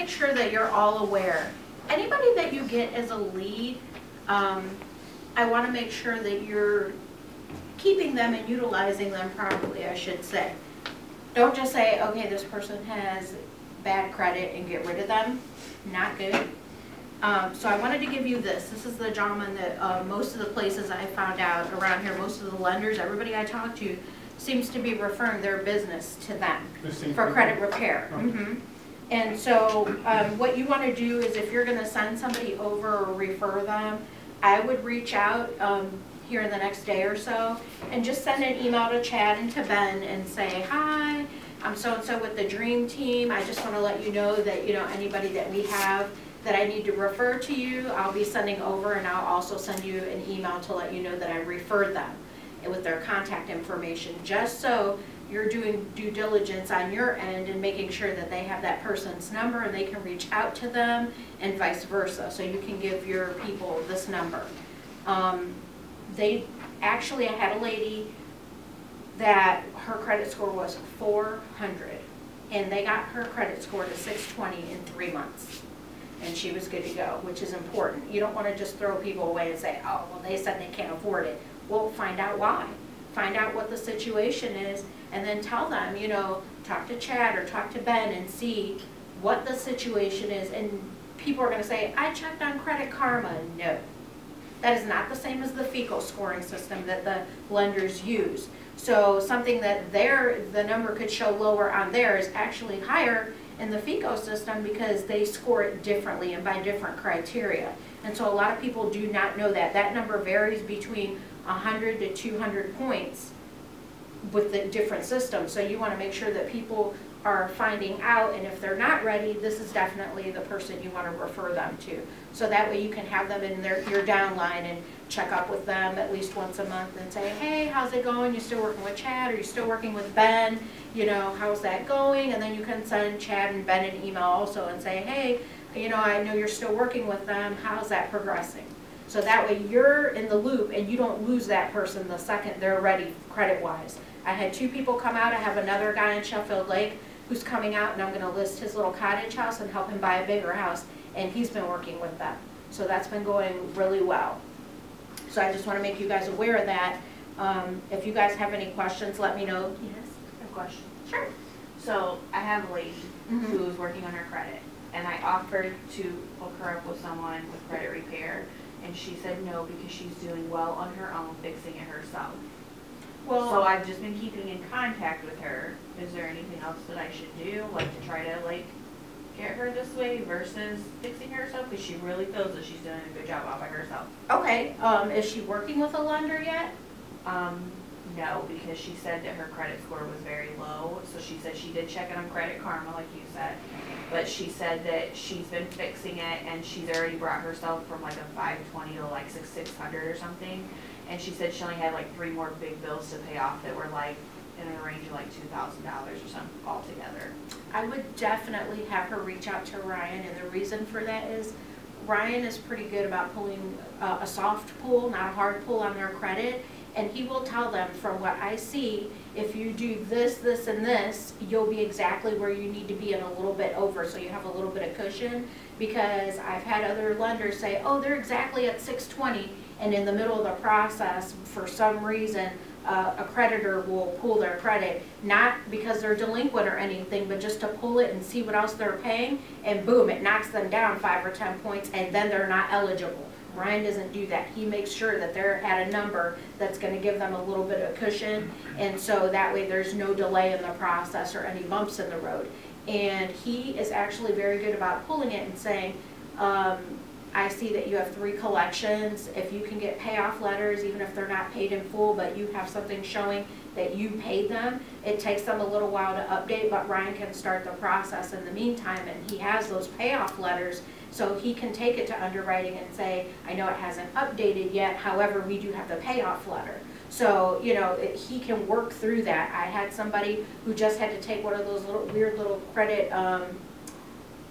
make sure that you're all aware. Anybody that you get as a lead, I want to make sure that you're keeping them and utilizing them properly, I should say. Don't just say, okay, this person has bad credit and get rid of them. Not good. So I wanted to give you this. This is the gentleman that most of the places I found out around here, most of the lenders, everybody I talk to, seems to be referring their business to them for credit repair. Okay. And so what you want to do is, if you're going to send somebody over or refer them, I would reach out here in the next day or so and just send an email to Chad and to Ben and say, hi, I'm so-and-so with the Dream Team. I just want to let you know that, you know, anybody that we have that I need to refer to you, I'll be sending over, and I'll also send you an email to let you know that I referred them with their contact information, just so you're doing due diligence on your end and making sure that they have that person's number and they can reach out to them, and vice versa. So you can give your people this number. I had a lady that her credit score was 400, and they got her credit score to 620 in 3 months. And she was good to go, which is important. You don't want to just throw people away and say, oh, well, they said they can't afford it. Well, find out why. Find out what the situation is, and then tell them, you know, talk to Chad or talk to Ben and see what the situation is. And people are going to say, I checked on Credit Karma. No. That is not the same as the FICO scoring system that the lenders use. So something that the number could show lower on there is actually higher in the FICO system, because they score it differently and by different criteria. And so a lot of people do not know that. That number varies between 100 to 200 points with the different systems. So you want to make sure that people are finding out, and if they're not ready, this is definitely the person you want to refer them to. So that way you can have them in your downline and check up with them at least once a month and say, hey, how's it going? You still working with Chad? Are you still working with Ben? You know, how's that going? And then you can send Chad and Ben an email also and say, hey, you know, I know you're still working with them. How's that progressing? So that way you're in the loop and you don't lose that person the second they're ready credit-wise. I had 2 people come out. I have another guy in Sheffield Lake who's coming out, and I'm going to list his little cottage house and help him buy a bigger house, and he's been working with them. So that's been going really well. So I just want to make you guys aware of that. If you guys have any questions, let me know. Yes? I have a question. Sure. So I have a lady who's working on her credit, and I offered to hook her up with someone with credit repair, and she said no because she's doing well on her own, fixing it herself. Well, so I've just been keeping in contact with her. Is there anything else that I should do, like to try to get her this way versus fixing herself? Because she really feels that she's doing a good job all by herself. Okay. Is she working with a lender yet? No, because she said that her credit score was very low. So she said she did check it on Credit Karma, like you said. But she said that she's been fixing it, and she's already brought herself from like a 520 to like 600 or something. And she said she only had like 3 more big bills to pay off that were like in a range of like $2,000 or something altogether. I would definitely have her reach out to Ryan, and the reason for that is Ryan is pretty good about pulling a soft pull, not a hard pull on their credit, and he will tell them, from what I see, if you do this, this, and this, you'll be exactly where you need to be and a little bit over, so you have a little bit of cushion. Because I've had other lenders say, oh, they're exactly at 620, and in the middle of the process, for some reason, a creditor will pull their credit, not because they're delinquent or anything, but just to pull it and see what else they're paying, and boom, it knocks them down 5 or 10 points, and then they're not eligible. Ryan doesn't do that. He makes sure that they're at a number that's going to give them a little bit of cushion, and so that way there's no delay in the process or any bumps in the road. And he is actually very good about pulling it and saying, I see that you have 3 collections. If you can get payoff letters, even if they're not paid in full, but you have something showing that you paid them, it takes them a little while to update, but Ryan can start the process in the meantime, and he has those payoff letters, so he can take it to underwriting and say, I know it hasn't updated yet, however, we do have the payoff letter. So, you know, he can work through that. I had somebody who just had to take one of those weird little credit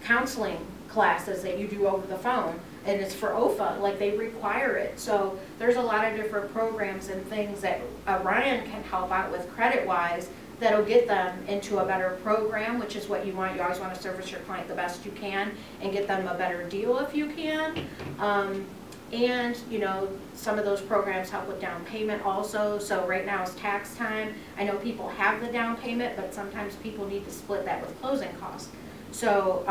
counseling classes that you do over the phone, and it's for OFA, like they require it. So there's a lot of different programs and things that Ryan can help out with credit-wise that'll get them into a better program, which is what you want. You always want to service your client the best you can and get them a better deal if you can. And, you know, some of those programs help with down payment also. So right now is tax time. I know people have the down payment, but sometimes people need to split that with closing costs. So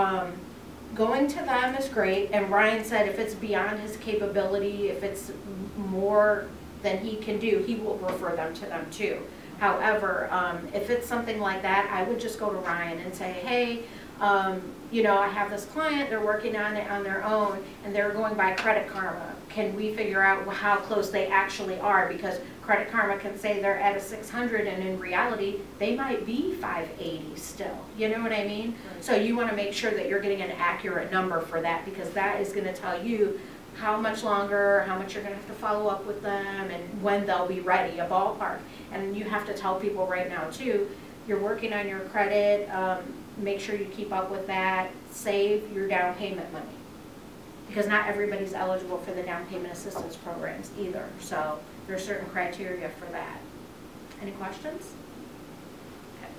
going to them is great. And Ryan said if it's beyond his capability, if it's more than he can do, he will refer them to them too. However, if it's something like that, I would just go to Ryan and say, hey, you know, I have this client, they're working on it on their own, and they're going by Credit Karma. Can we figure out how close they actually are? Because Credit Karma can say they're at a 600, and in reality, they might be 580 still. You know what I mean? Right. So you want to make sure that you're getting an accurate number for that, because that is going to tell you how much longer, how much you're going to have to follow up with them, and when they'll be ready, a ballpark. And you have to tell people right now, too, you're working on your credit, make sure you keep up with that, save your down payment money. Because not everybody's eligible for the down payment assistance programs either. So there's certain criteria for that. Any questions? Okay.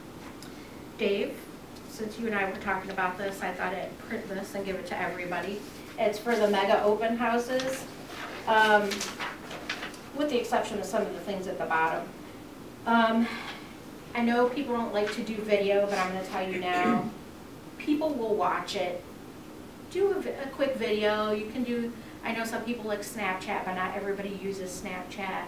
Dave, since you and I were talking about this, I thought I'd print this and give it to everybody. It's for the mega open houses, with the exception of some of the things at the bottom. I know people don't like to do video, but I'm going to tell you now, people will watch it. Do a quick video. You can do, I know some people like Snapchat, but not everybody uses Snapchat.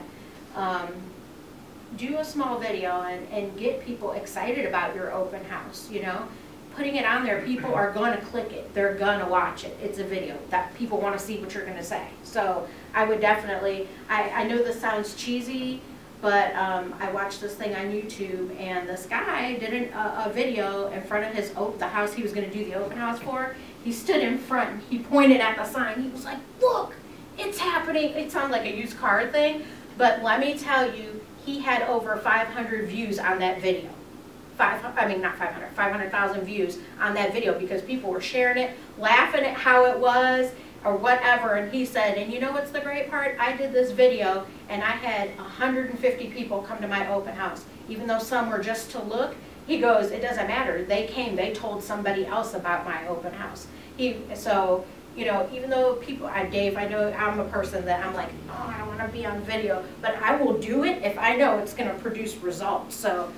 Do a small video and get people excited about your open house, you know. Putting it on there, people are going to click it. They're going to watch it. It's a video that people want to see what you're going to say. So I would definitely, I know this sounds cheesy, but I watched this thing on YouTube, and this guy did a video in front of his the house he was going to do the open house for. He stood in front and he pointed at the sign. He was like, look, it's happening. It sounded like a used car thing, but let me tell you, he had over 500 views on that video. 500,000 views on that video, because people were sharing it, laughing at how it was or whatever. And he said, and you know what's the great part? I did this video and I had 150 people come to my open house, even though some were just to look. He goes, it doesn't matter. They came, they told somebody else about my open house. So, you know, even though people, Dave, I know I'm a person that I'm like, oh, I don't want to be on video, but I will do it if I know it's going to produce results. So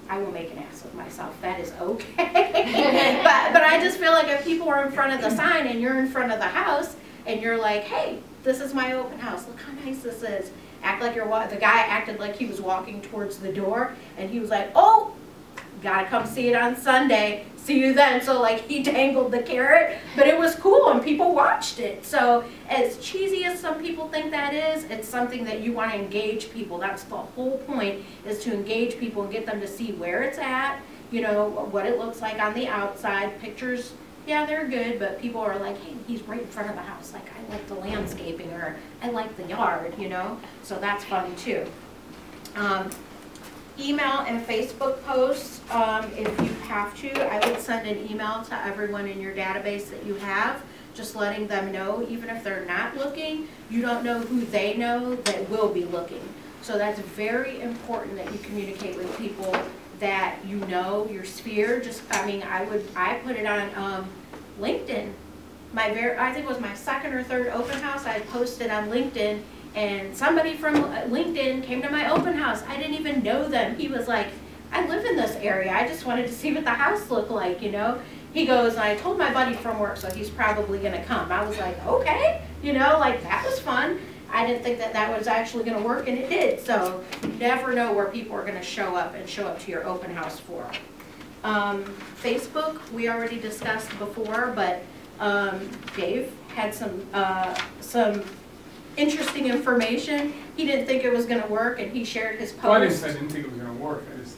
I will make an ass of myself. That is okay. but I just feel like if people are in front of the sign and you're in front of the house and you're like, hey, this is my open house. Look how nice this is. Act like you're the guy acted like he was walking towards the door, and he was like, oh, gotta come see it on Sunday. See you then. So like he dangled the carrot, but it was cool and people watched it. So as cheesy as some people think that is, it's something that you want to engage people. That's the whole point, is to engage people and get them to see where it's at, you know, what it looks like on the outside. Pictures, yeah, they're good, but people are like, hey, he's right in front of the house. Like, I like the landscaping, or I like the yard, you know. So that's fun too. Email and Facebook posts, if you have to. I would send an email to everyone in your database that you have, just letting them know, even if they're not looking, you don't know who they know that will be looking. So that's very important that you communicate with people that you know, your sphere. Just, I mean, I put it on LinkedIn. I think it was my second or third open house. I posted on LinkedIn, and somebody from LinkedIn came to my open house. I didn't even know them. He was like, I live in this area. I just wanted to see what the house looked like, you know. He goes, and I told my buddy from work, so he's probably going to come. I was like, okay, you know, like that was fun. I didn't think that that was actually going to work, and it did. So you never know where people are going to show up to your open house for. Facebook, we already discussed before, but Dave had some interesting information. He didn't think it was going to work, and he shared his post. Well, I didn't think it was going to work. I just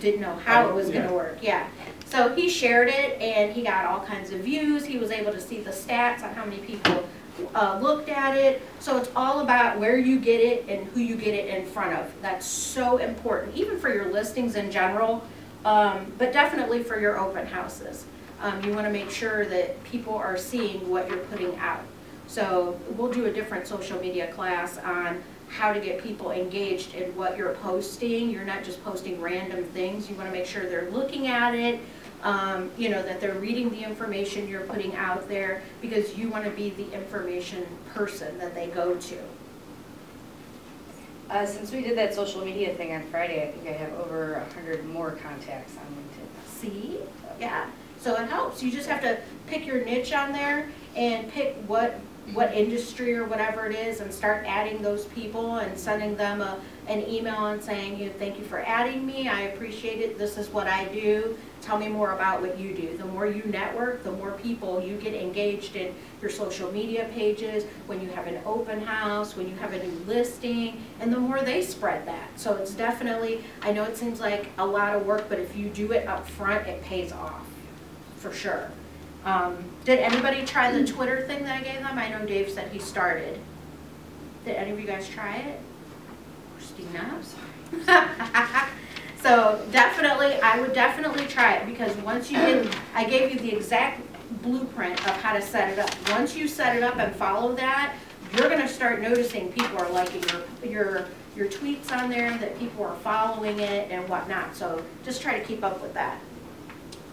didn't know how it was going to work. Yeah. So he shared it, and he got all kinds of views. He was able to see the stats on how many people looked at it. So it's all about where you get it and who you get it in front of. That's so important, even for your listings in general, but definitely for your open houses. You want to make sure that people are seeing what you're putting out. So we'll do a different social media class on how to get people engaged in what you're posting. You're not just posting random things. You want to make sure they're looking at it, you know, that they're reading the information you're putting out there, because you want to be the information person that they go to. Since we did that social media thing on Friday, I think I have over 100 more contacts on LinkedIn. See? Yeah. So it helps. You just have to pick your niche on there and pick what industry or whatever it is, and start adding those people and sending them an email and saying, you know, thank you for adding me. I appreciate it. This is what I do. Tell me more about what you do. The more you network, the more people you get engaged in your social media pages, when you have an open house, when you have a new listing, and the more they spread that. So it's definitely, I know it seems like a lot of work, but if you do it up front, it pays off, for sure. Did anybody try the Twitter thing that I gave them? I know Dave said he started. Did any of you guys try it? Christina? I'm sorry. So definitely, I would definitely try it, because once you get, I gave you the exact blueprint of how to set it up. Once you set it up and follow that, you're going to start noticing people are liking your tweets on there, that people are following it and whatnot. So just try to keep up with that.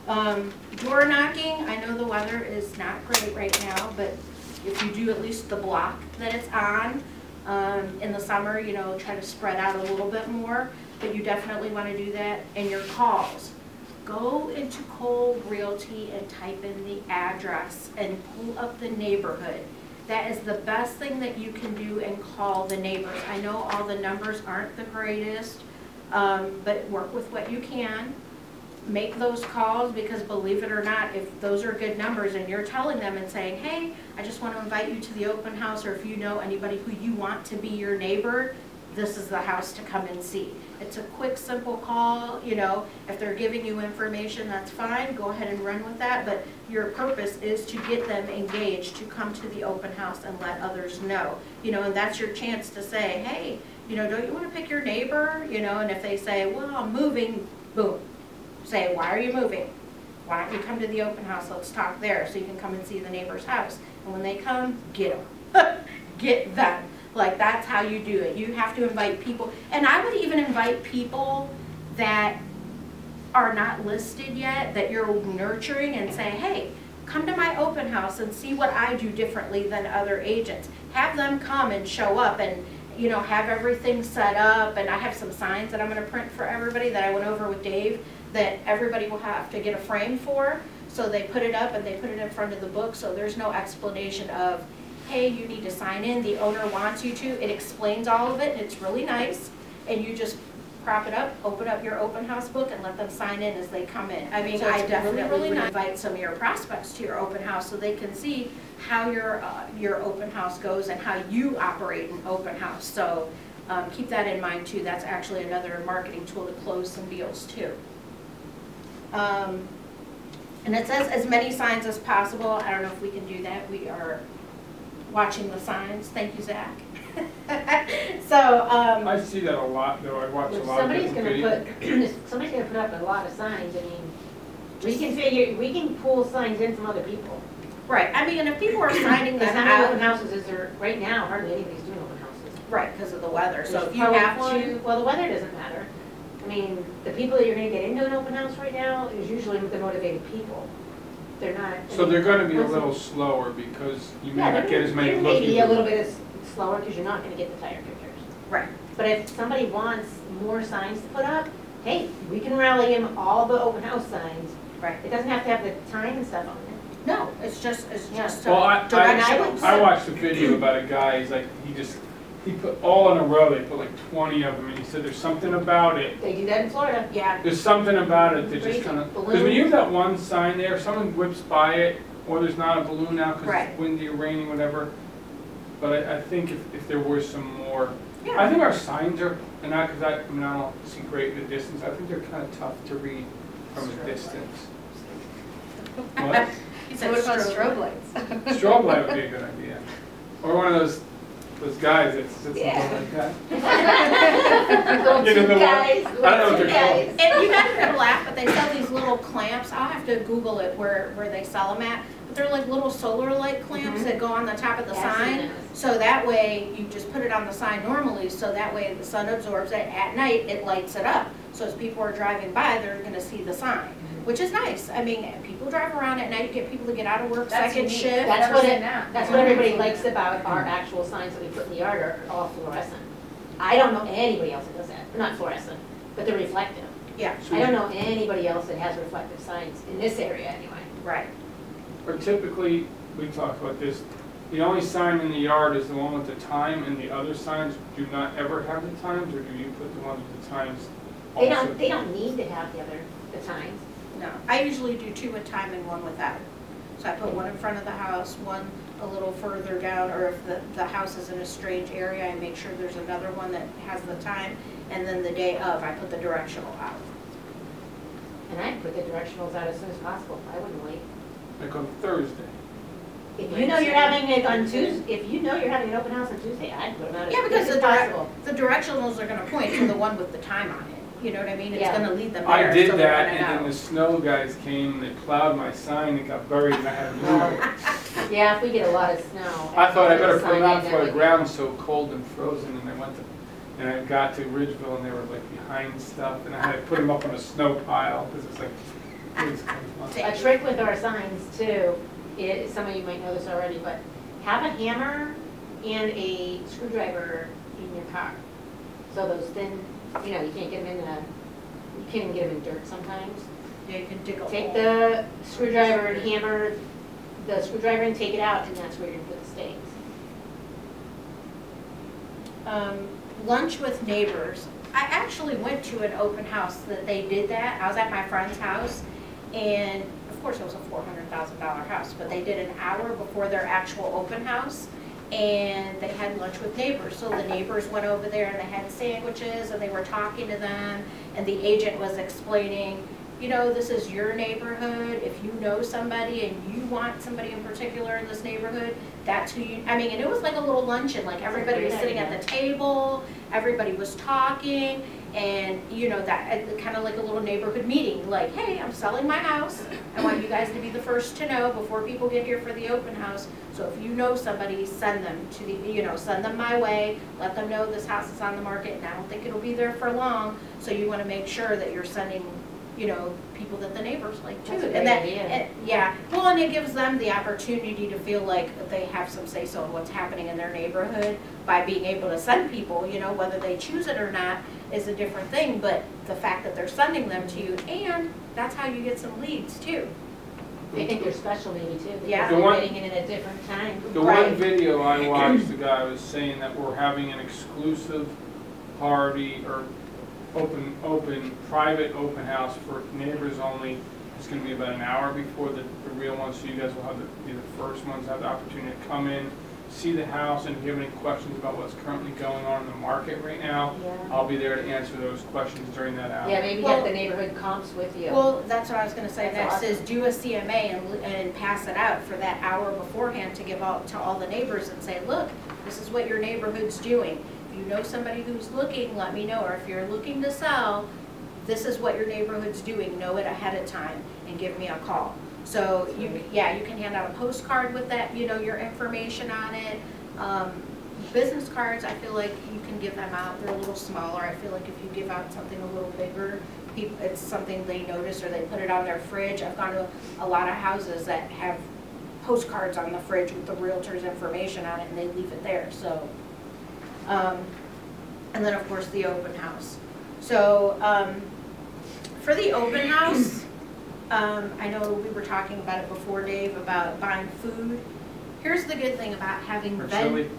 Door knocking, I know the weather is not great right now, but if you do at least the block that it's on, in the summer, you know, try to spread out a little bit more, but you definitely want to do that. And your calls, go into Cole Realty and type in the address and pull up the neighborhood. That is the best thing that you can do, and call the neighbors. I know all the numbers aren't the greatest, but work with what you can. Make those calls, because believe it or not, if those are good numbers and you're telling them and saying, hey, I just want to invite you to the open house, or if you know anybody who you want to be your neighbor, this is the house to come and see. It's a quick, simple call. You know, if they're giving you information, that's fine. Go ahead and run with that. But your purpose is to get them engaged, to come to the open house and let others know. You know, and that's your chance to say, hey, you know, don't you want to pick your neighbor? You know, and if they say, well, I'm moving, boom. Say, why are you moving? Why don't you come to the open house? Let's talk there, so you can come and see the neighbor's house. And when they come, get them. Get them. Like, that's how you do it. You have to invite people. And I would even invite people that are not listed yet, that you're nurturing, and say, hey, come to my open house and see what I do differently than other agents. Have them come and show up, and you know, have everything set up. And I have some signs that I'm going to print for everybody that I went over with Dave, that everybody will have to get a frame for. So they put it up and they put it in front of the book, so there's no explanation of, hey, you need to sign in, the owner wants you to. It explains all of it, and it's really nice. And you just prop it up, open up your open house book, and let them sign in as they come in. I mean, so I definitely would invite some of your prospects to your open house, so they can see how your open house goes and how you operate an open house. So keep that in mind too. That's actually another marketing tool to close some deals too. And it says as many signs as possible. I don't know if we can do that. We are watching the signs. Thank you, Zach. So I see that a lot, though. I watch a lot of different videos. Somebody's gonna put up a lot of signs. I mean, we can pull signs in from other people. right. I mean, and if people are signing this How many open out, houses is there right now? Hardly anybody's doing open houses. right, because of the weather. So There's if you probably have one- to, well, the weather doesn't matter. I mean, the people that you're gonna get into an open house right now is usually the motivated people. They're not. So they're gonna be a little slower, because you may Yeah, not get as many they're looking. maybe a little bit slower, because you're not gonna get the tire kickers. right. But if somebody wants more signs to put up, hey, we can rally him all the open house signs. Right. It doesn't have to have the time and stuff on it. No, it's just Well, directions. I watched a video about a guy, he's like, he put all in a row, they put like 20 of them, and he said there's something about it. They do that in Florida. Yeah. There's something about it that just Crazy. kind of, because when you have that one sign there, if someone whips by it, or there's not a balloon out because Right. it's windy or raining, whatever. But I think if there was some more, Yeah. I think our signs are, and not because I mean, I don't see great in the distance, I think they're kind of tough to read from a distance. What? You So said what about strobe. strobe lights? Strobe light would be a good idea. Or one of those guys that sits like that. Get in the water. I don't know what they're called. And you guys are gonna laugh, but they sell these little clamps. I'll have to Google it where they sell them at. but they're like little solar light clamps that go on the top of the Yeah, I've seen sign. those. So that way, you just put it on the sign normally, so that way the sun absorbs it. At night, it lights it up. So as people are driving by, they're gonna see the sign, which is nice. I mean, people drive around at night, you get people to get out of work, That's second unique. shift. That's what Never everybody seen likes that. about our actual signs that we put in the yard are all fluorescent. I don't know anybody else that does that, not fluorescent, but they're reflective. Yeah, I don't know anybody else that has reflective signs in this area anyway. right. Or typically, we talked about this, the only sign in the yard is the one with the time, and the other signs do not ever have the times, or do you put the ones with the times also? They don't need to have the times. No, I usually do 2 with time and 1 without. So I put 1 in front of the house, 1 a little further down, or if the house is in a strange area, I make sure there's another one that has the time, and then the day of, I put the directional out. And I put the directionals out as soon as possible, I wouldn't wait. Like on Thursday. If you know you're having it on Tuesday, if you know you're having an open house on Tuesday, I'd put them out as Yeah, quick because as the possible. directionals are gonna point to the one with the time on it. You know what I mean? It's Yeah. gonna lead them there. I did so they're that, gonna and then know. the snow guys came, they plowed my sign, it got buried, and I had to move it. Yeah, if we get a lot of snow. I thought I better the put it sign out in, before that the would- ground's so cold and frozen, and I got to Ridgeville, and they were like behind stuff, and I had to put them up on a snow pile, because it's like, it's kind of fun. A trick with our signs too, is, some of you might know this already, but have a hammer and a screwdriver in your car. So those thin, you know, you can't get them in you can't even get them in dirt sometimes. Yeah, you can dig a Take hole. the screwdriver and hammer the screwdriver and take it out, and that's where you're gonna put the stakes. Lunch with neighbors. I actually went to an open house that they did that. I was at my friend's house, and of course it was a $400,000 house, but they did an hour before their actual open house, and they had lunch with neighbors. So the neighbors went over there and they had sandwiches, and they were talking to them, and the agent was explaining, you know, this is your neighborhood. If you know somebody and you want somebody in particular in this neighborhood, that's who you, I mean, and it was like a little luncheon, like everybody was sitting at the table, everybody was talking, and you know, that kind of like a little neighborhood meeting, like, hey, I'm selling my house. I want you guys to be the first to know before people get here for the open house. So if you know somebody, send them to the, you know, send them my way, let them know this house is on the market, and I don't think it'll be there for long. So you want to make sure that you're sending, you know, people that the neighbors like too. That's a And great that, idea. yeah, well, and it gives them the opportunity to feel like they have some say-so in what's happening in their neighborhood by being able to send people, you know, whether they choose it or not is a different thing, but the fact that they're sending them to you, and that's how you get some leads too. They think you're special maybe too, Yeah. because The they're one- getting it at a different time. The Right. one video I watched, the guy was saying that we're having an exclusive party or private open house for neighbors only. It's gonna be about an hour before the real one, so you guys will have be the first ones to have the opportunity to come in, see the house, and if you have any questions about what's currently going on in the market right now, Yeah. I'll be there to answer those questions during that hour. Yeah, maybe Well- get the neighborhood comps with you. Well, that's what I was gonna say That's next, awesome. is do a CMA and pass it out for that hour beforehand to give out to all the neighbors and say, look, this is what your neighborhood's doing. If you know somebody who's looking, let me know, or if you're looking to sell, this is what your neighborhood's doing, know it ahead of time, and give me a call. So you can hand out a postcard with that, you know, your information on it. Business cards, I feel like you can give them out, they're a little smaller. I feel like if you give out something a little bigger, it's something they notice, or they put it on their fridge. I've gone to a lot of houses that have postcards on the fridge with the realtor's information on it, and they leave it there, so. And then, of course, the open house. So, for the open house, I know we were talking about it before, Dave, about buying food. Here's the good thing about having Or chili.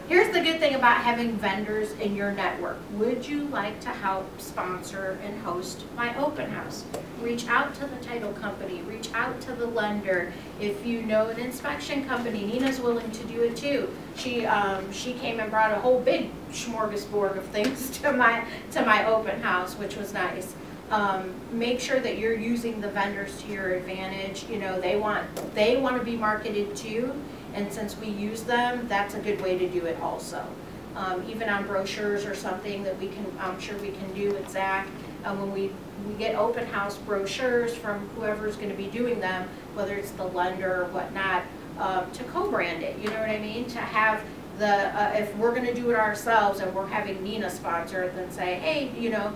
here's the good thing about having vendors in your network. Would you like to help sponsor and host my open house? Reach out to the title company, reach out to the lender. If you know an inspection company, Nina's willing to do it too. She came and brought a whole big smorgasbord of things to my open house, which was nice. Make sure that you're using the vendors to your advantage. You know, they want to be marketed too, and since we use them, that's a good way to do it also. Even on brochures or something that I'm sure we can do with Zach. When we we get open house brochures from whoever's gonna be doing them, whether it's the lender or whatnot, to co-brand it, you know what I mean? To have the, if we're gonna do it ourselves and we're having Nina sponsor it, then say, hey, you know,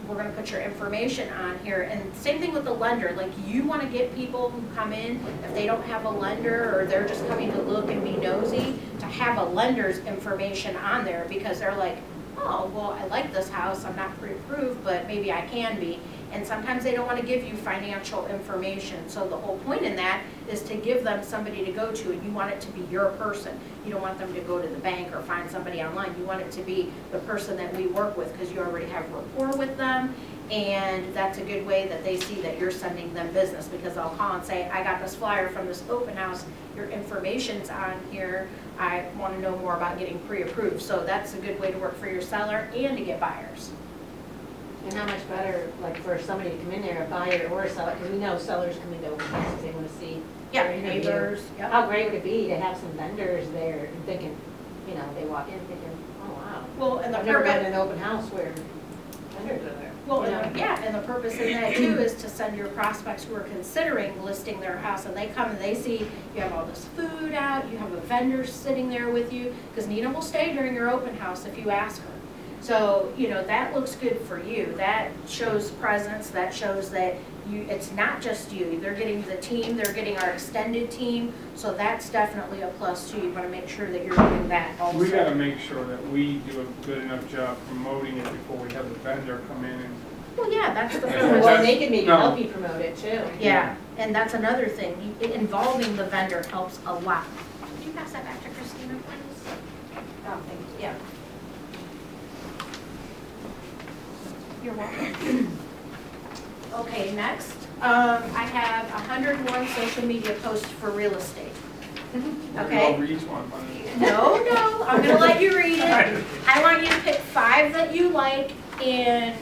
we're gonna put your information on here. And same thing with the lender, like you wanna get people who come in, if they don't have a lender or they're just coming to look and be nosy, to have a lender's information on there because they're like, oh, well, I like this house, I'm not pre-approved, but maybe I can be. And sometimes they don't want to give you financial information. So the whole point in that is to give them somebody to go to, and you want it to be your person. You don't want them to go to the bank or find somebody online. You want it to be the person that we work with because you already have rapport with them. And that's a good way that they see that you're sending them business, because they'll call and say, I got this flyer from this open house, your information's on here, I want to know more about getting pre-approved. So that's a good way to work for your seller and to get buyers. And how much better, like, for somebody to come in there, a buyer or a seller, because we know sellers come into open houses, they want to see Yeah, their interview. neighbors. Yep. How great would it be to have some vendors there and thinking, you know, they walk in thinking, oh, wow. Well, and the I've never been purpose, in an open house where vendors are there. well, you know? and yeah, and the purpose in that too is to send your prospects who are considering listing their house, and they come and they see you have all this food out, you have a vendor sitting there with you, because Nina will stay during your open house if you ask her. So, you know, that looks good for you. That shows presence, that shows that you, it's not just you. They're getting the team, they're getting our extended team, so that's definitely a plus too. You want to make sure that you're doing that also. We gotta make sure that we do a good enough job promoting it before we have the vendor come in and. Well, yeah, that's the Yeah. purpose. Well, they can maybe No. help you promote it too. Yeah, and that's another thing. Involving the vendor helps a lot. Could you pass that back to Christina, please? Oh, thank you. Yeah. You're welcome. Okay, next, I have 101 social media posts for real estate. Okay? Over each one, honey. No, I'm gonna let you read it. I want you to pick 5 that you like and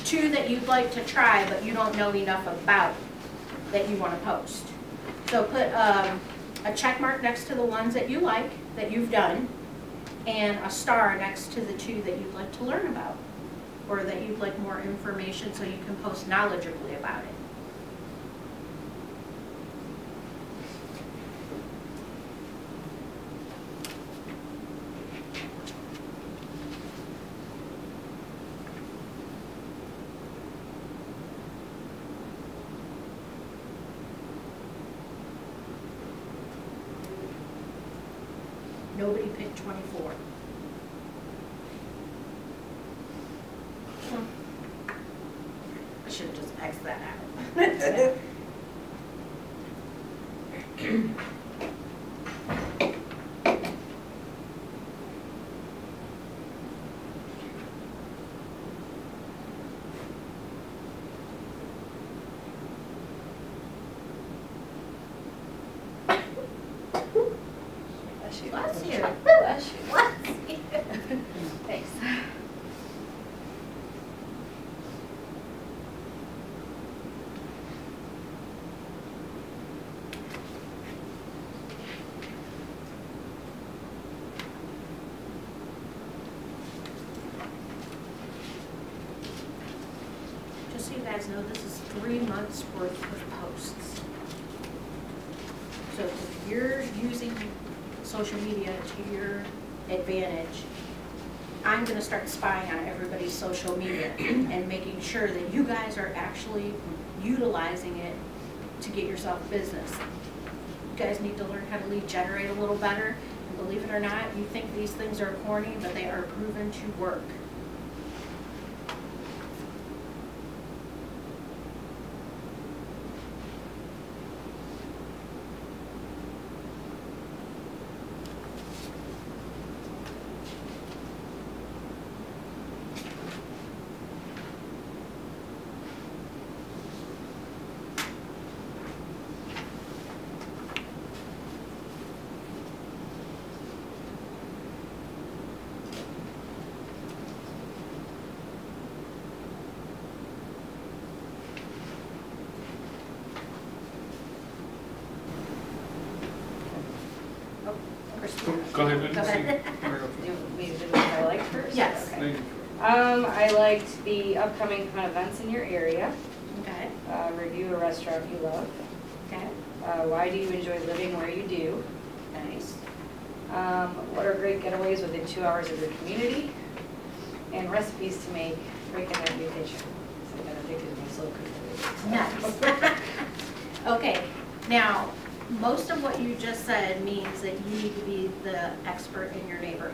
2 that you'd like to try, but you don't know enough about that you wanna post. So put a check mark next to the ones that you like, that you've done, and a star next to the 2 that you'd like to learn about, or that you'd like more information so you can post knowledgeably about it. Nobody picked 24. I should have just X'd that out. Bless you. Bless you. Bless you. Thanks. Just so you guys know, this is 3 months worth of posts. So if you're using social media to your advantage, I'm gonna start spying on everybody's social media and making sure that you guys are actually utilizing it to get yourself business. You guys need to learn how to lead generate a little better. And believe it or not, you think these things are corny, but they are proven to work. Christina. Go ahead, Go ahead. Do we do what I like first? Yes. Okay. Thank you. I liked the upcoming fun events in your area. Okay, Review a restaurant you love. okay, Why do you enjoy living where you do? nice. What are great getaways within 2 hours of your community? And recipes to make break in that new kitchen. So I got addicted to my slow cooker. Nice. Okay, now, most of what you just said means that you need to be the expert in your neighborhood,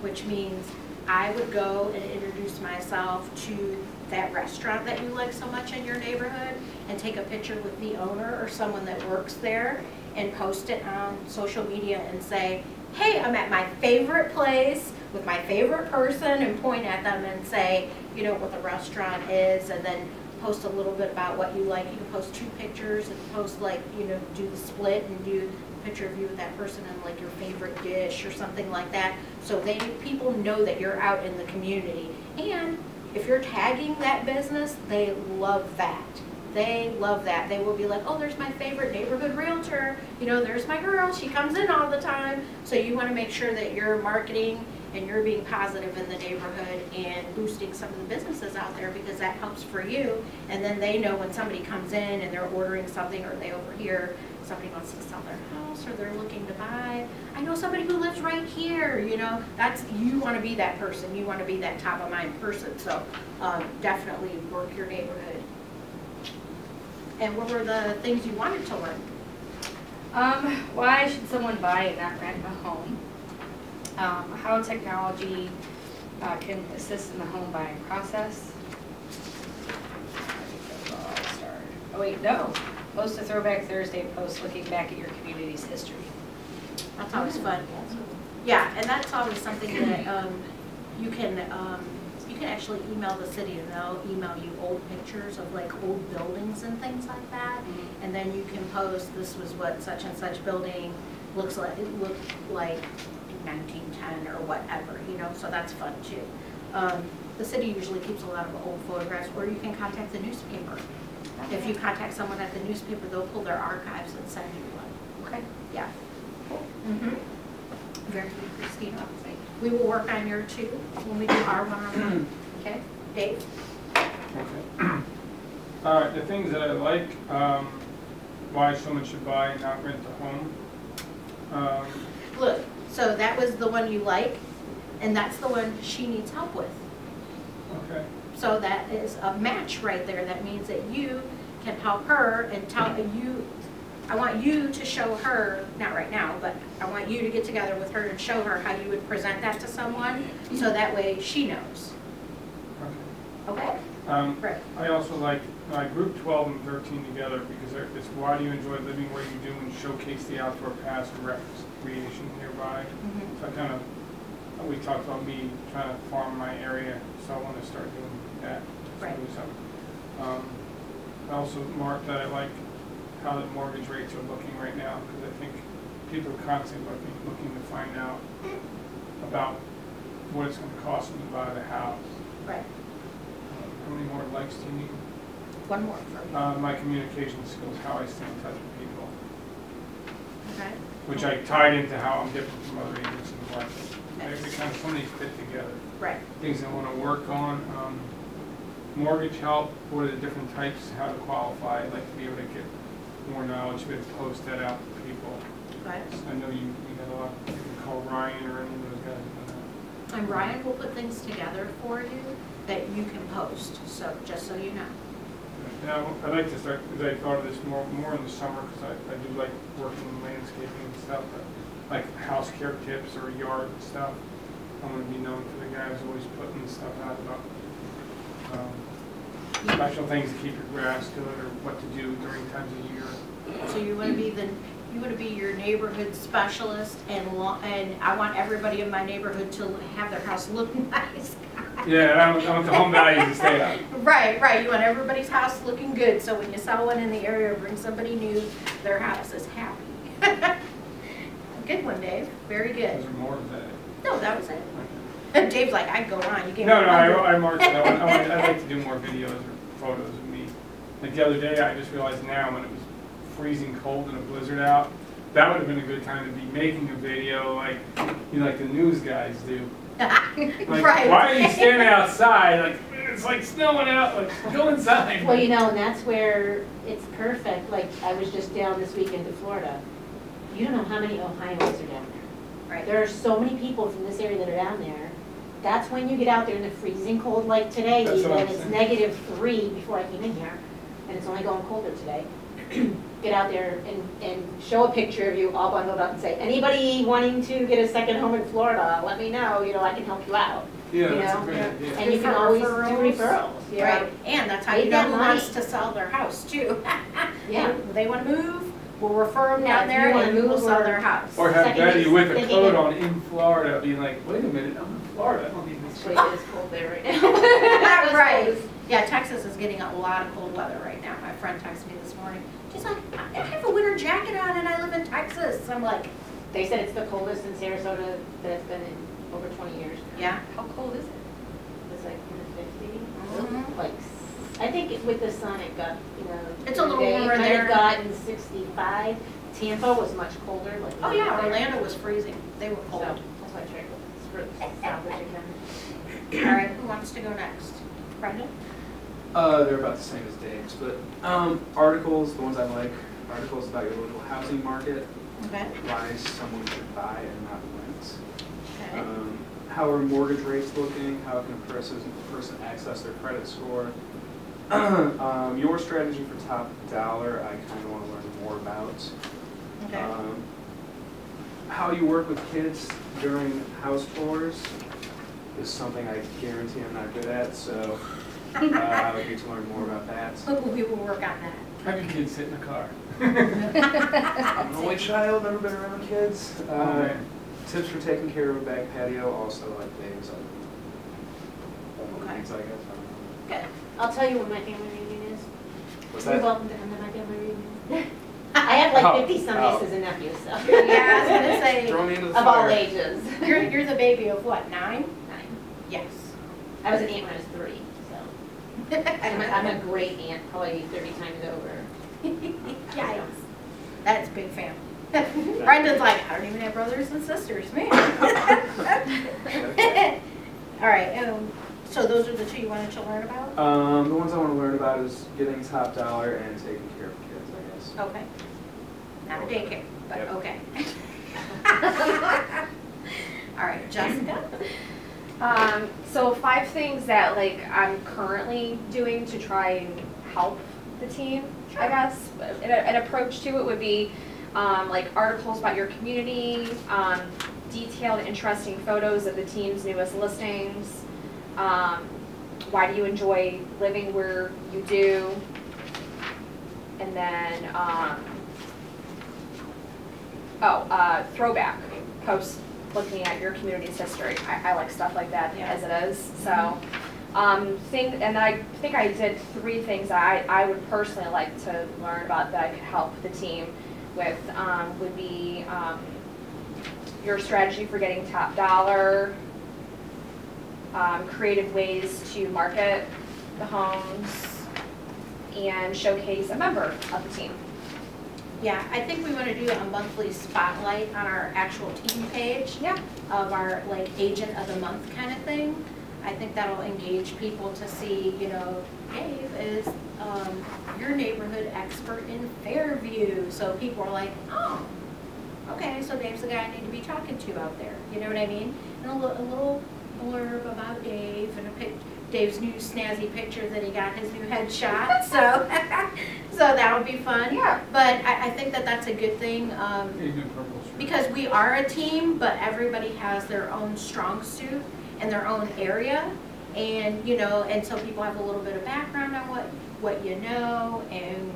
which means I would go and introduce myself to that restaurant that you like so much in your neighborhood and take a picture with the owner or someone that works there and post it on social media and say, hey, I'm at my favorite place with my favorite person, and point at them and say, you know, what the restaurant is, and then post a little bit about what you like. You can post 2 pictures and post, like, you know, do the split and do a picture of you with that person and like your favorite dish or something like that. So people know that you're out in the community. And if you're tagging that business, they love that. They love that. They will be like, oh, there's my favorite neighborhood realtor. You know, there's my girl. She comes in all the time. So you want to make sure that you're marketing and you're being positive in the neighborhood and boosting some of the businesses out there, because that helps for you. And then they know when somebody comes in and they're ordering something, or they overhear somebody wants to sell their house or they're looking to buy. I know somebody who lives right here, you know. You want to be that person. You want to be that top of mind person. So definitely work your neighborhood. And what were the things you wanted to learn? Why should someone buy and not rent a home? How technology can assist in the home buying process. Oh wait, no. Post a Throwback Thursday post looking back at your community's history. That's always fun. Yeah, and that's always something that you can actually email the city, and they'll email you old pictures of like old buildings and things like that. Mm-hmm. And then you can post, this was what such and such building looks like. It looked like 1910 or whatever, you know, so that's fun too. The city usually keeps a lot of old photographs, or you can contact the newspaper. If you contact someone at the newspaper, they'll pull their archives and send you one. Okay. Yeah. Mm-hmm. Very good, Christina. We will work on your 2 when we do our one-on-one. Okay, Dave? Okay. All right, the things that I like, why someone should buy and not rent a home. Look, so that was the one you like, and that's the one she needs help with. Okay. So that is a match right there. That means that you can help her and tell you, I want you to show her, not right now, but I want you to get together with her and show her how you would present that to someone, so that way she knows. Okay. Okay? Right. I also like group 12 and 13 together, because it's why do you enjoy living where you do, and showcase the outdoor paths and recreation nearby. Mm-hmm. So I kind of, we talked about me trying to farm my area, so I want to start doing that. Right. I also marked that I like how the mortgage rates are looking right now, because I think people are constantly looking to find out about what it's going to cost them to buy the house. Right. How many more likes do you need? One more for you. My communication skills, how I stay in touch with people, Okay. which I tied into how I'm different from other agents in the market. They kind of, some of these fit together. Right. Things I want to work on. Mortgage help, what are the different types, how to qualify. I'd like to be able to get more knowledge, be able to post that out to people. Right. I know you got a lot, you can call Ryan or any of those guys. And Ryan will put things together for you that you can post, so just so you know. Now, I'd like to start, because I thought of this more in the summer, because I do like working in landscaping and stuff, but like house care tips or yard stuff. I want to be known for the guy who's always putting stuff out about special things to keep your grass good, or what to do during times of year. So you want to be your neighborhood specialist, and I want everybody in my neighborhood to have their house look nice. Yeah, I want the home values to stay up. Right. You want everybody's house looking good, so when you sell one in the area or bring somebody new, their house is happy. Good one, Dave. Very good. Those are more of that. No, that was it. Okay. Dave's like, I'd go on. You gave No, me I marked it. I'd like to do more videos or photos of me. Like the other day, I just realized now when it was freezing cold and a blizzard out, that would have been a good time to be making a video like the news guys do. Like, Right. why are you standing outside? Like, it's like snowing out. Like, go inside. Well, you know, and that's where it's perfect. Like, I was just down this weekend to Florida. You don't know how many Ohioans are down there. Right. There are so many people from this area that are down there. That's when you get out there in the freezing cold like today, That's what even, I'm it's saying. -3 before I came in here, and it's only going colder today. Get out there and show a picture of you all bundled up and say, anybody wanting to get a second home in Florida, let me know, you know, I can help you out. Yeah, you that's know? a great idea. And you can For always referrals. do referrals, you know? Right, and that's how Make you know that who money. wants to sell their house too. Yeah. They wanna move, we'll refer them Yeah, down if you there wanna and we'll move sell or- their house. Or have Second Betty is with a thinking coat of- on in Florida being like, wait a minute, I'm in Florida. I don't need this. Actually, it is cold there right now. Right, yeah, Texas is getting a lot of cold weather right now. My friend texted me this morning. She's like, I have a winter jacket on and I live in Texas. I'm like, They said it's the coldest in Sarasota that it's been in over 20 years. yeah. How cold is it? It's like 150. Mhm. Like, I think with the sun it got, you know. It's a little today warmer It might there. have gotten 65. Tampa was much colder, like. Oh yeah, Orlando was freezing. They were So, cold. that's why I tried to salvage again. All right, who wants to go next? Brendan? They're about the same as Dave's, but articles, the ones I like, articles about your local housing market, Okay. why someone should buy and not rent. Okay. How are mortgage rates looking? How can a person access their credit score? Your strategy for top dollar, I kind of want to learn more about. Okay. How you work with kids during house tours is something I guarantee I'm not good at, so I would need to learn more about that. We will work on that. Have your kids sit in the car. I'm an only child, never been around kids. Oh, man. Tips for taking care of a back patio, also like things like Okay. things I guess. I don't know. Good. I'll tell you when my family reunion is. What's You're that? welcome to come to my family reunion. I have like Oh, 50 some oh. nieces and nephews, so. Yeah, I was gonna say, Throw me into the Of all fire. ages. you're the baby of what, 9? 9. Yes. I was an aunt when I was 3, so. I'm a great aunt, probably 30 times over. Yikes. That's big family. Brendan's like, I don't even have brothers and sisters, man. All right, so those are the two you wanted to learn about? The ones I want to learn about is getting top dollar and taking care of kids, I guess. Okay. Not a daycare, but Yep. okay. All right, Jessica? So 5 things that like I'm currently doing to try and help the team, I guess. An approach to it would be like articles about your community, detailed, interesting photos of the team's newest listings. Why do you enjoy living where you do? And then, throwback posts looking at your community's history. I like stuff like that Yeah. as it is. So, and I think I did 3 things that I would personally like to learn about that I could help the team with. Would be your strategy for getting top dollar, creative ways to market the homes, and showcase a member of the team. Yeah, I think we want to do a monthly spotlight on our actual team page. Yeah. Of our like agent of the month kind of thing. I think that'll engage people to see, you know, Dave is your neighborhood expert in Fairview. So people are like, oh, okay, so Dave's the guy I need to be talking to out there. You know what I mean? And a little blurb about Dave and Dave's new snazzy picture that he got his new headshot. So, so that would be fun. Yeah. But I think that that's a good thing. You do purple shirt. Because we are a team, but everybody has their own strong suit in their own area. And, you know, and so people have a little bit of background on what you know and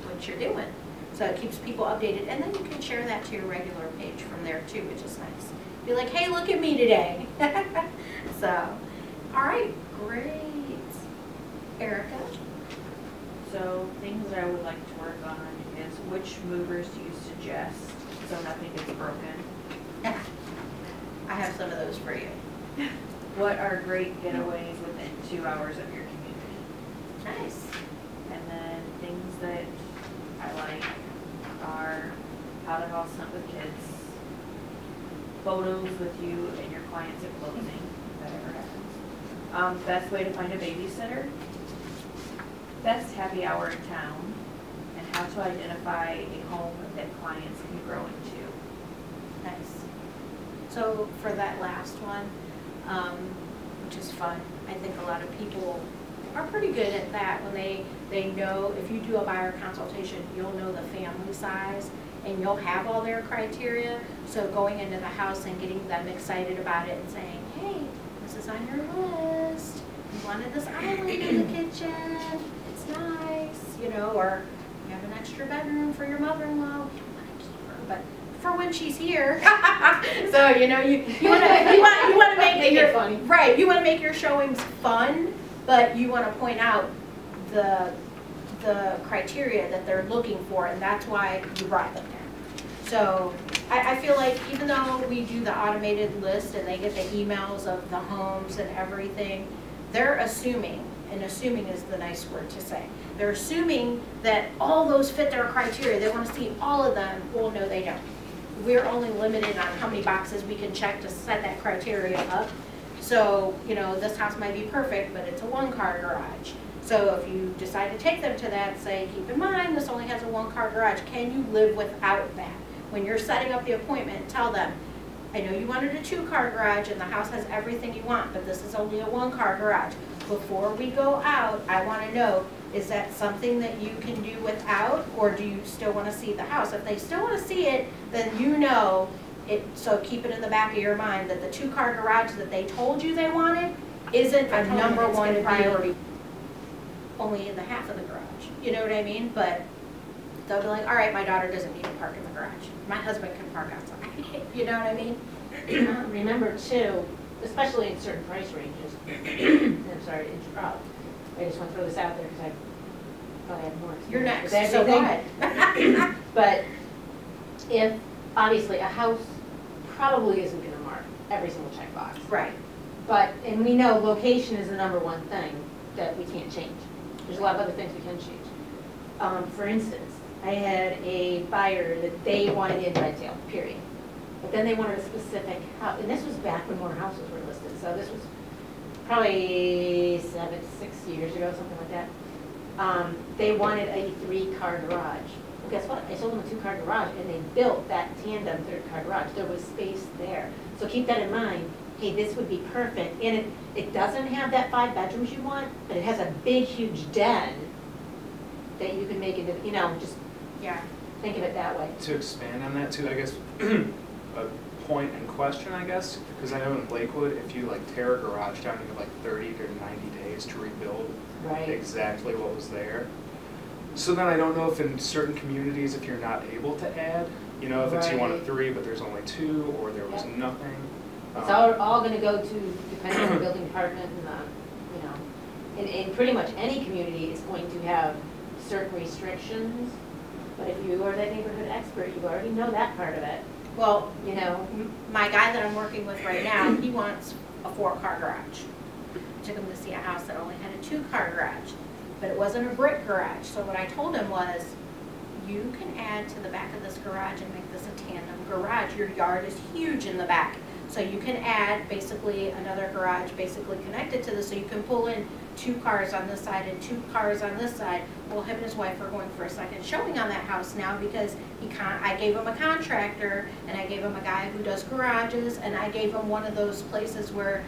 what you're doing. So it keeps people updated. And then you can share that to your regular page from there too, which is nice. Be like, hey, look at me today. So, all right, great. Erica? So things that I would like to work on is which movers do you suggest so nothing gets broken? I have some of those for you. What are great getaways within 2 hours of your community? Nice. And then things that I like are how to house hunt with kids, photos with you and your clients at closing, if that ever happens. Best way to find a babysitter, best happy hour in town, and how to identify a home that clients can grow into. Nice. So for that last one, which is fun, I think a lot of people are pretty good at that when they know, if you do a buyer consultation, you'll know the family size and you'll have all their criteria. So going into the house and getting them excited about it and saying, hey, this is on your list. You wanted this island in the kitchen. It's nice, you know, or you have an extra bedroom for your mother-in-law. We don't want to keep her, but for when she's here. So, you know, you want to make your funny. Right, you want to make your showings fun, but you want to point out the criteria that they're looking for, and that's why you brought them there. So I feel like even though we do the automated list and they get the emails of the homes and everything, they're assuming, and assuming is the nice word to say, they're assuming that all those fit their criteria. They want to see all of them. Well, no, they don't. We're only limited on how many boxes we can check to set that criteria up. So, you know, this house might be perfect, but it's a one-car garage. So if you decide to take them to that, say, keep in mind, this only has a one-car garage. Can you live without that? When you're setting up the appointment, tell them, I know you wanted a two-car garage and the house has everything you want, but this is only a one-car garage. Before we go out, I want to know, is that something that you can do without, or do you still want to see the house? If they still want to see it, then you know it, so keep it in the back of your mind that the two-car garage that they told you they wanted isn't a number one priority. Only in the half of the garage, you know what I mean? But they'll be like, all right, my daughter doesn't need to park in the garage. My husband can park outside. You know what I mean? Remember too, especially in certain price ranges, I'm sorry to interrupt, I just want to throw this out there because I probably have more. You're next, with so go everything. ahead. But if, obviously, a house probably isn't going to mark every single checkbox. Right. But, and we know location is the number one thing that we can't change. There's a lot of other things we can change. For instance, I had a buyer that they wanted in Redtail, period. But then they wanted a specific house, and this was back when more houses were listed, so this was probably 6 years ago, something like that. They wanted a 3-car garage. Well, guess what? I sold them a 2-car garage, and they built that tandem 3rd-car garage. There was space there. So keep that in mind. Hey, this would be perfect. And it doesn't have that 5 bedrooms you want, but it has a big, huge den that you can make into, you know, just think of it that way. To expand on that too, I guess, a point in question, I guess, because I know in Lakewood, if you like tear a garage down, you have like 30 to 90 days to rebuild exactly what was there. So then I don't know if in certain communities, if you're not able to add, you know, if it's you want a 3 but there's only 2, or there was nothing. It's all going to go to, depending on the building department and the, you know, in pretty much any community is going to have certain restrictions. But if you are that neighborhood expert, you already know that part of it. Well, you know, my guy that I'm working with right now, he wants a 4-car garage. I took him to see a house that only had a 2-car garage, but it wasn't a brick garage. So what I told him was, you can add to the back of this garage and make this a tandem garage. Your yard is huge in the back. So you can add basically another garage basically connected to this, so you can pull in 2 cars on this side and 2 cars on this side. Well, him and his wife are going for a second showing on that house now because I gave him a contractor, and I gave him a guy who does garages, and I gave him one of those places where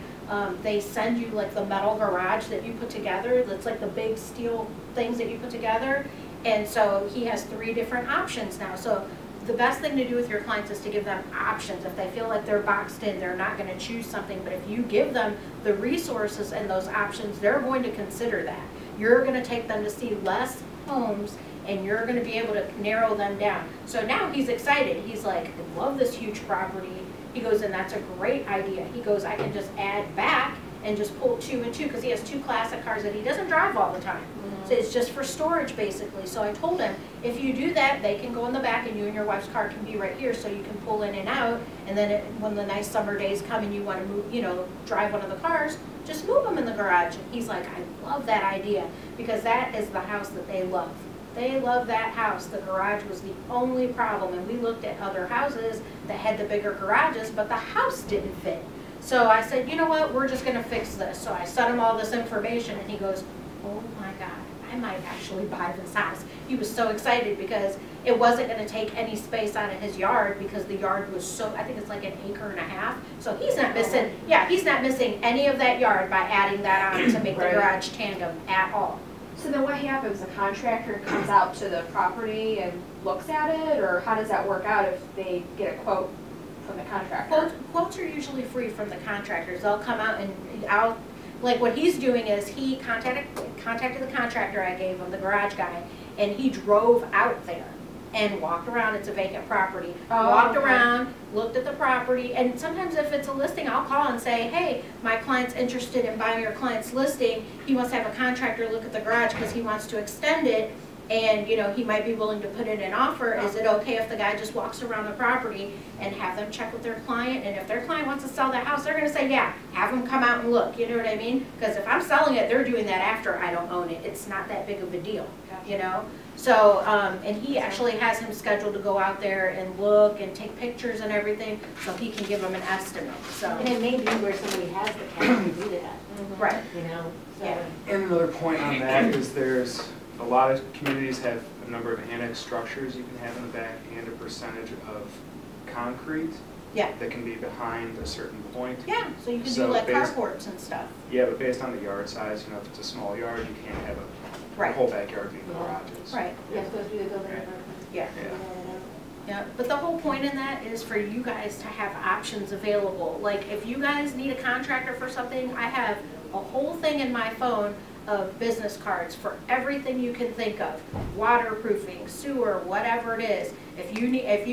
they send you like the metal garage that you put together. That's like the big steel things that you put together. And so he has 3 different options now. So the best thing to do with your clients is to give them options. If they feel like they're boxed in, they're not going to choose something. But if you give them the resources and those options, they're going to consider that. You're going to take them to see less homes, and you're going to be able to narrow them down. So now he's excited. He's like, I love this huge property. He goes, and that's a great idea. He goes, I can just add back and just pull 2 and 2, because he has 2 classic cars that he doesn't drive all the time. So it's just for storage, basically. So I told him, if you do that, they can go in the back, and you and your wife's car can be right here, so you can pull in and out. And then when the nice summer days come and you want to move, you know, drive one of the cars, just move them in the garage. And he's like, I love that idea, because that is the house that they love. They love that house. The garage was the only problem, and we looked at other houses that had the bigger garages, but the house didn't fit. So I said, you know what, we're just gonna fix this. So I sent him all this information, and he goes, oh my God, I might actually buy this house. He was so excited because it wasn't gonna take any space out of his yard, because the yard was so, I think it's like 1.5 acres. So he's not missing, yeah, he's not missing any of that yard by adding that on to make the garage tandem at all. So then what happens? The contractor comes out to the property and looks at it, or how does that work out if they get a quote from the contractor? Quotes are usually free from the contractors. They'll come out and like what he's doing is he contacted the contractor I gave him, the garage guy, and he drove out there and walked around. It's a vacant property. Walked around, looked at the property, and sometimes if it's a listing, I'll call and say, hey, my client's interested in buying your client's listing. He wants to have a contractor look at the garage because he wants to extend it, and you know, he might be willing to put in an offer. Is it okay if the guy just walks around the property and have them check with their client? And if their client wants to sell that house, they're going to say, yeah, have them come out and look. You know what I mean? Because if I'm selling it, they're doing that after I don't own it. It's not that big of a deal, you know? So, and he actually has him scheduled to go out there and look and take pictures and everything, so he can give them an estimate, so. And it may be where somebody has the cash to do that, Right. you know? So- Yeah. And another point on that is there's, a lot of communities have a number of annex structures you can have in the back and a percentage of concrete. Yeah. That can be behind a certain point. Yeah, so you can do So like based- carports and stuff. Yeah, but based on the yard size, you know, if it's a small yard, you can't have a Right. whole backyard being Yeah. garages. Right, You have to go through the building Right. department. yeah. Yeah. Yeah, but the whole point in that is for you guys to have options available. Like, if you guys need a contractor for something, I have a whole thing in my phone of business cards for everything you can think of. Waterproofing, sewer, whatever it is. If you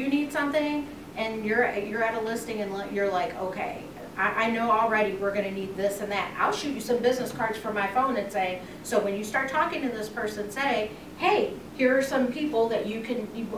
need something and you're at a listing and you're like, okay, I know already we're gonna need this and that, I'll shoot you some business cards from my phone and say, so when you start talking to this person, say, hey, here are some people that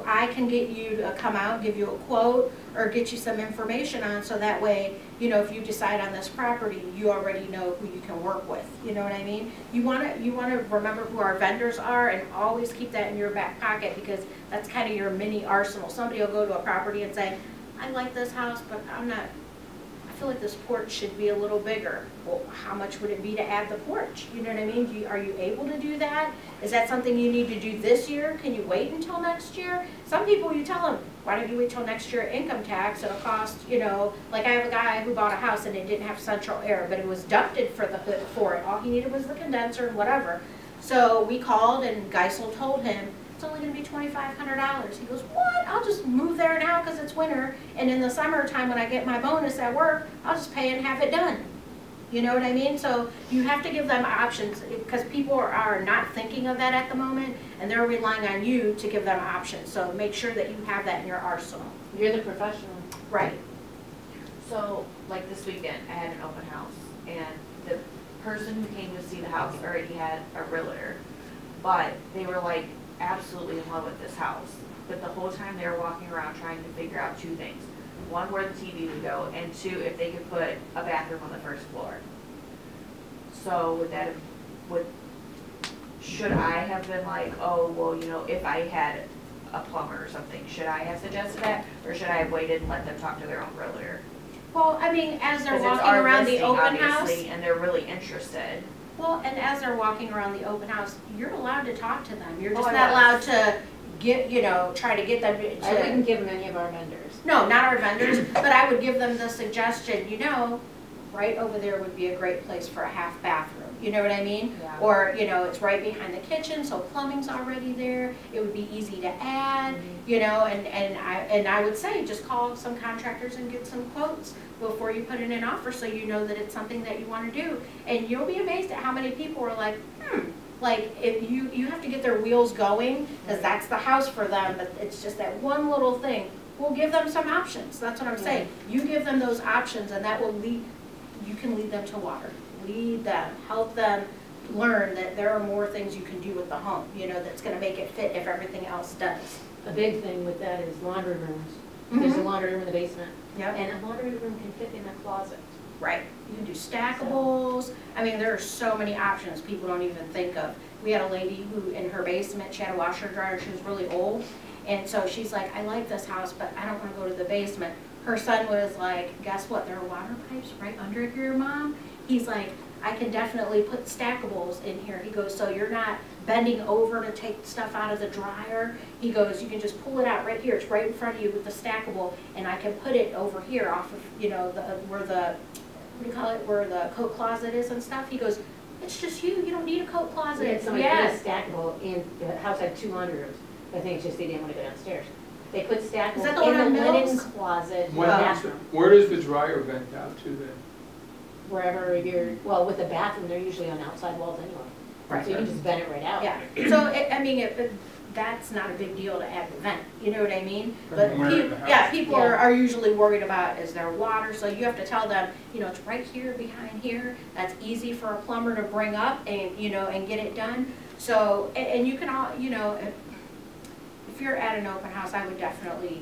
I can get you to come out, give you a quote, or get you some information on, so that way, you know, if you decide on this property, you already know who you can work with. You know what I mean? You wanna remember who our vendors are, and always keep that in your back pocket, because that's kind of your mini arsenal. Somebody will go to a property and say, I like this house, but I feel like this porch should be a little bigger. Well, how much would it be to add the porch? You know what I mean? Are you able to do that? Is that something you need to do this year? Can you wait until next year? Some people, you tell them, why don't you wait till next year income tax? It'll cost, you know, like I have a guy who bought a house and it didn't have central air, but it was ducted for it. All he needed was the condenser and whatever. So we called, and Geisel told him, it's only going to be $2,500. He goes, what? I'll just move there now because it's winter, and in the summertime when I get my bonus at work, I'll just pay and have it done. You know what I mean? So you have to give them options, because people are not thinking of that at the moment, and they're relying on you to give them options. So make sure that you have that in your arsenal. You're the professional. Right. So, like this weekend, I had an open house, and the person who came to see the house already had a realtor, but they were like absolutely in love with this house. But the whole time they were walking around trying to figure out two things. One, where the TV would go, and two, if they could put a bathroom on the first floor. So should I have been like, oh, well, you know, if I had a plumber or something, should I have suggested that? Or should I have waited and let them talk to their own realtor? Well, I mean, as they're 'Cause it's walking our around the listing, open house. obviously, and they're really interested. Well, and as they're walking around the open house, you're allowed to talk to them. You're just I not was. allowed to get, you know, try to get them I to. wouldn't give them any of our vendors. No, not our vendors, but I would give them the suggestion, you know, right over there would be a great place for a half bathroom. You know what I mean? Yeah. Or, you know, it's right behind the kitchen, so plumbing's already there. It would be easy to add, you know, and I would say just call some contractors and get some quotes before you put in an offer, so you know that it's something that you want to do. And you'll be amazed at how many people are like, like, if you have to get their wheels going, because that's the house for them, but it's just that one little thing. We'll give them some options. That's what I'm saying. You give them those options, and that will lead, you can lead them to water. Lead them, help them learn that there are more things you can do with the home, you know, that's gonna make it fit if everything else does. A big thing with that is laundry rooms. There's a laundry room in the basement. Yep. And a laundry room can fit in a closet. Right. You can do stackables. I mean, there are so many options people don't even think of. We had a lady who, in her basement, she had a washer dryer. She was really old. And so she's like, I like this house, but I don't want to go to the basement. Her son was like, guess what? There are water pipes right under here, Mom. He's like, I can definitely put stackables in here. He goes, so you're not bending over to take stuff out of the dryer. He goes, you can just pull it out right here. It's right in front of you with the stackable, and I can put it over here off of, you know, where the, what do you call it, where the coat closet is and stuff. He goes, it's just you. You don't need a coat closet. We had somebody put a stackable in, the house had 2 laundrooms. I think it's just they didn't want to go downstairs. They put stackables in the linen closet in the bathroom. Where does the dryer vent out to then? Wherever you're, well, with the bathroom, they're usually on outside walls anyway. Right. So you can just vent it right out. Yeah. So, I mean, that's not a big deal to add the vent, you know what I mean? But people are usually worried about, is there water? So you have to tell them, you know, it's right here behind here. That's easy for a plumber to bring up and, you know, and get it done. So, and you can all, you know, if you're at an open house, I would definitely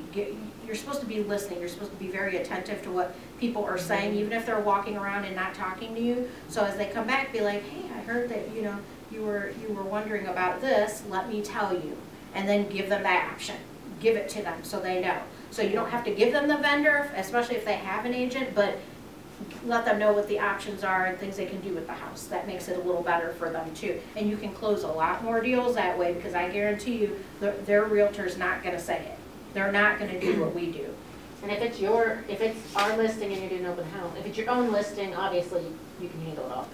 you're supposed to be listening. You're supposed to be very attentive to what people are saying, even if they're walking around and not talking to you. So as they come back, be like, hey, I heard that, you know, you were wondering about this. Let me tell you. And then give them that option. Give it to them so they know. So you don't have to give them the vendor, especially if they have an agent, but let them know what the options are and things they can do with the house. That makes it a little better for them too. And you can close a lot more deals that way, because I guarantee you their realtor's not going to say it. They're not going to do what we do. And if it's our listing and you're doing an open house, if it's your own listing, obviously you can handle it all.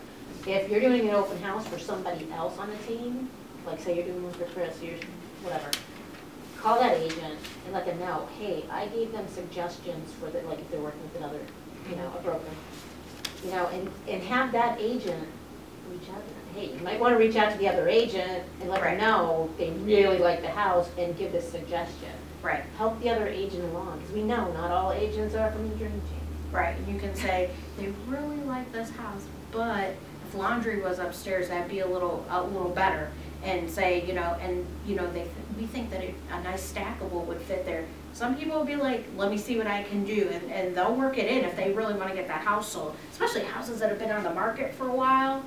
If you're doing an open house for somebody else on the team, like say you're doing one for Chris, whatever, call that agent and let them know, hey, I gave them suggestions for the, like if they're working with another, you know, a broker, you know, and have that agent reach out to them. Hey, you might want to reach out to the other agent and let them know they really like the house and give this suggestion. Right. Help the other agent along, because we know not all agents are from the dream team. Right. You can say, they really like this house, but if laundry was upstairs, that'd be a little better. And say, you know, we think that a nice stackable would fit there. Some people will be like, let me see what I can do, and they'll work it in if they really want to get that house sold. Especially houses that have been on the market for a while.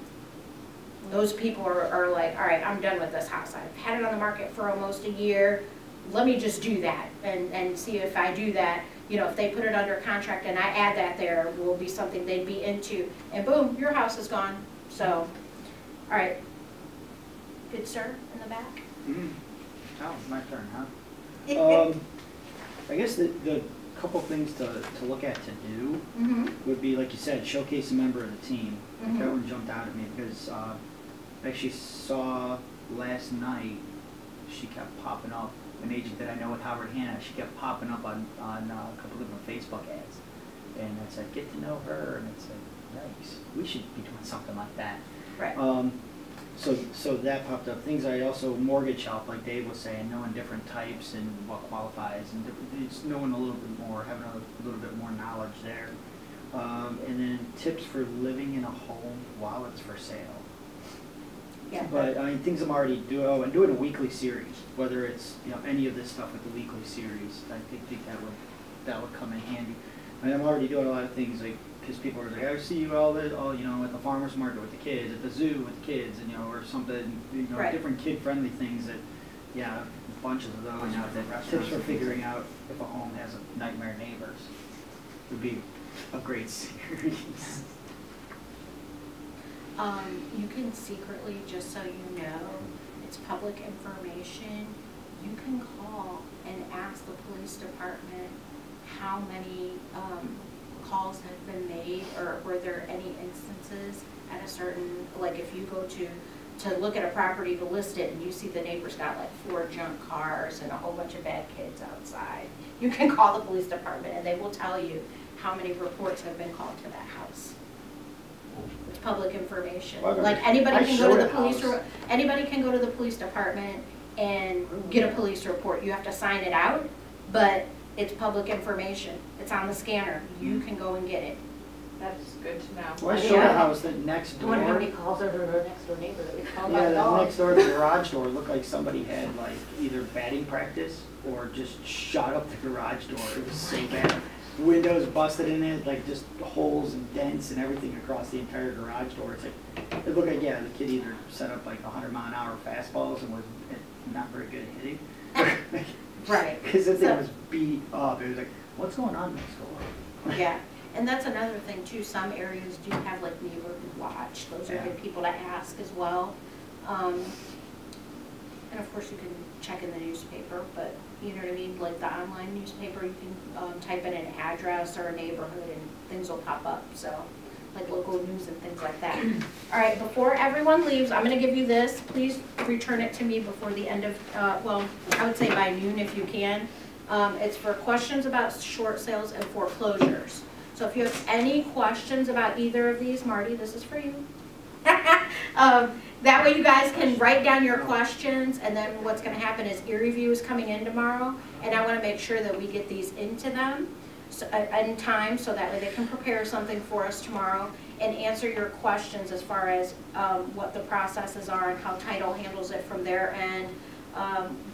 Those people are like, all right, I'm done with this house. I've had it on the market for almost a year. Let me just do that and see if I do that. You know, if they put it under contract and I add that there, will be something they'd be into. And boom, your house is gone. So, all right. Good sir, in the back. Oh, my turn, huh? I guess the couple things to look at to do would be, like you said, showcase a member of the team. Like that one jumped out at me because I actually saw last night, she kept popping up, an agent that I know with Howard Hanna, she kept popping up on a couple different Facebook ads. And I said, get to know her, and it's like, nice. We should be doing something like that. Right. So that popped up. Things I also, mortgage help, like Dave was saying, knowing different types and what qualifies, and it's knowing a little bit more, having a little bit more knowledge there. And then tips for living in a home while it's for sale. Yeah. But I mean, things I'm already doing. Oh, I'm doing a weekly series. Whether it's any of this stuff with the weekly series, I think that would come in handy. I mean, I'm already doing a lot of things like, because people are like, I see you all at the farmer's market with the kids, at the zoo with the kids, and or something, different kid-friendly things that, bunches of those out there. Tips for figuring out if a home has nightmare neighbors would be a great series. You can secretly, just so you know, it's public information, you can call and ask the police department how many calls have been made, or were there any instances at a certain, like if you go to look at a property to list it and you see the neighbor's got like 4 junk cars and a whole bunch of bad kids outside, you can call the police department and they will tell you how many reports have been called to that house. It's public information. Well, like anybody can go to the police, anybody can go to the police department and get a police report. You have to sign it out, but it's public information. It's on the scanner. You can go and get it. That's good to know. Well, I showed a house that next I door. wonder how many calls are to our next door neighbor that we called Yeah, about the dogs. next door, the garage door looked like somebody had like either batting practice or just shot up the garage door. It was so bad. windows busted in it, like just holes and dents and everything across the entire garage door. It's like, it looked like, yeah, the kid either set up like 100-mile-an-hour fastballs and was not very good at hitting. Right. Because the thing So- was beat up. It was like, what's going on next door? Yeah, and that's another thing too, some areas do have like neighborhood watch, those are Yeah. good people to ask as well. And of course you can check in the newspaper, but you know what I mean, like the online newspaper, you can type in an address or a neighborhood and things will pop up, so, like local news and things like that. All right, before everyone leaves, I'm gonna give you this, please return it to me before the end of, well, I would say by noon if you can. It's for questions about short sales and foreclosures. So if you have any questions about either of these, Marty, this is for you. That way you guys can write down your questions, and then what's gonna happen is ear review is coming in tomorrow, and I wanna make sure that we get these into them so, in time, so that way they can prepare something for us tomorrow and answer your questions as far as what the processes are and how title handles it from their end,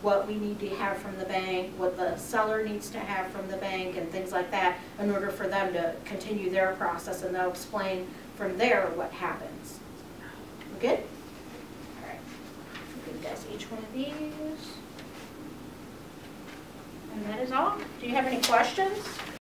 what we need to have from the bank, what the seller needs to have from the bank, and things like that, in order for them to continue their process, and they'll explain from there what happens. We good? All right. I'll give you guys each one of these. And that is all. Do you have any questions?